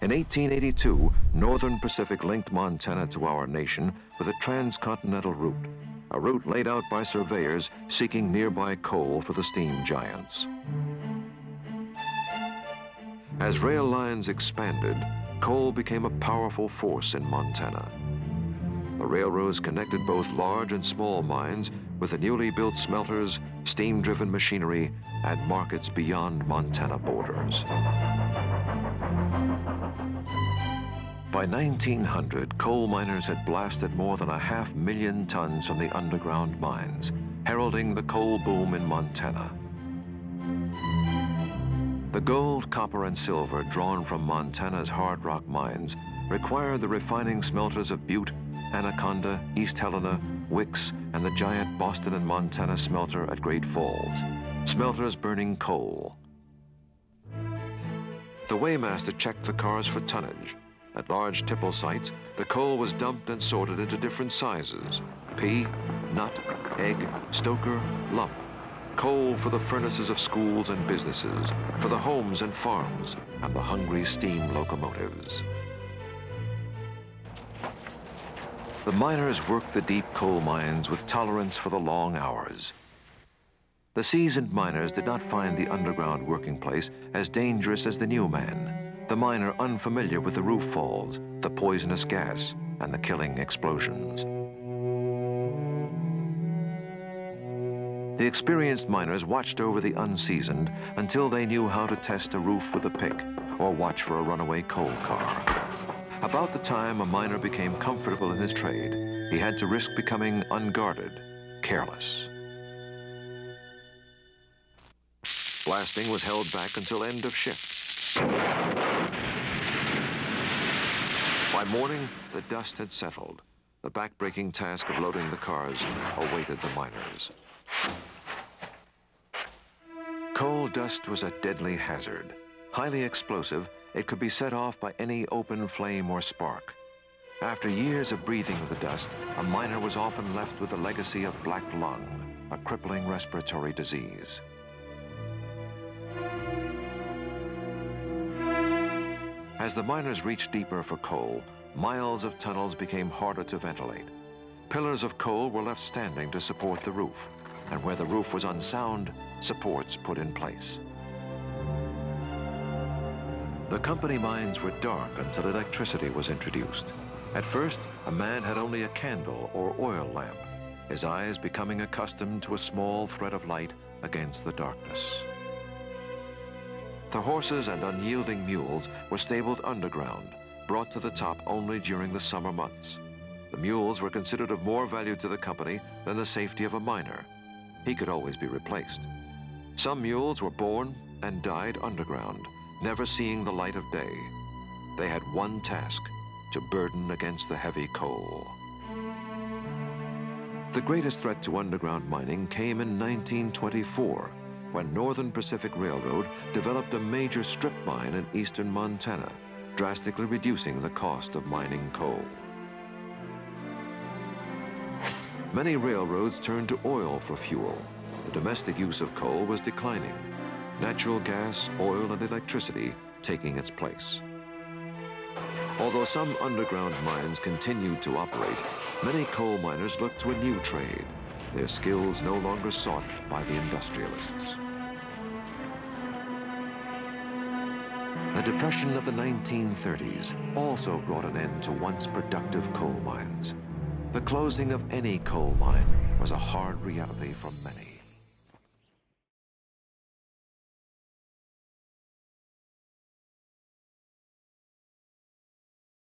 In 1882, Northern Pacific linked Montana to our nation with a transcontinental route, a route laid out by surveyors seeking nearby coal for the steam giants. As rail lines expanded, coal became a powerful force in Montana. The railroads connected both large and small mines with the newly built smelters, steam-driven machinery, and markets beyond Montana borders. By 1900, coal miners had blasted more than 500,000 tons from the underground mines, heralding the coal boom in Montana. The gold, copper, and silver drawn from Montana's hard rock mines required the refining smelters of Butte, Anaconda, East Helena, Wicks, and the giant Boston and Montana smelter at Great Falls, smelters burning coal. The weighmaster checked the cars for tonnage. At large tipple sites, the coal was dumped and sorted into different sizes: pea, nut, egg, stoker, lump. Coal for the furnaces of schools and businesses, for the homes and farms, and the hungry steam locomotives. The miners worked the deep coal mines with tolerance for the long hours. The seasoned miners did not find the underground working place as dangerous as the new man, the miner unfamiliar with the roof falls, the poisonous gas, and the killing explosions. The experienced miners watched over the unseasoned until they knew how to test a roof with a pick or watch for a runaway coal car. About the time a miner became comfortable in his trade, he had to risk becoming unguarded, careless. Blasting was held back until end of shift. By morning, the dust had settled. The back-breaking task of loading the cars awaited the miners. Coal dust was a deadly hazard. Highly explosive, it could be set off by any open flame or spark. After years of breathing the dust, a miner was often left with the legacy of black lung, a crippling respiratory disease. As the miners reached deeper for coal, miles of tunnels became harder to ventilate. Pillars of coal were left standing to support the roof, and where the roof was unsound, supports put in place. The company mines were dark until electricity was introduced. At first, a man had only a candle or oil lamp, his eyes becoming accustomed to a small thread of light against the darkness. The horses and unyielding mules were stabled underground, brought to the top only during the summer months. The mules were considered of more value to the company than the safety of a miner. He could always be replaced. Some mules were born and died underground, never seeing the light of day. They had one task: to burden against the heavy coal. The greatest threat to underground mining came in 1924, when Northern Pacific Railroad developed a major strip mine in eastern Montana, drastically reducing the cost of mining coal. Many railroads turned to oil for fuel. The domestic use of coal was declining. Natural gas, oil, and electricity taking its place. Although some underground mines continued to operate, many coal miners looked to a new trade, their skills no longer sought by the industrialists. The Depression of the 1930s also brought an end to once productive coal mines. The closing of any coal mine was a hard reality for many.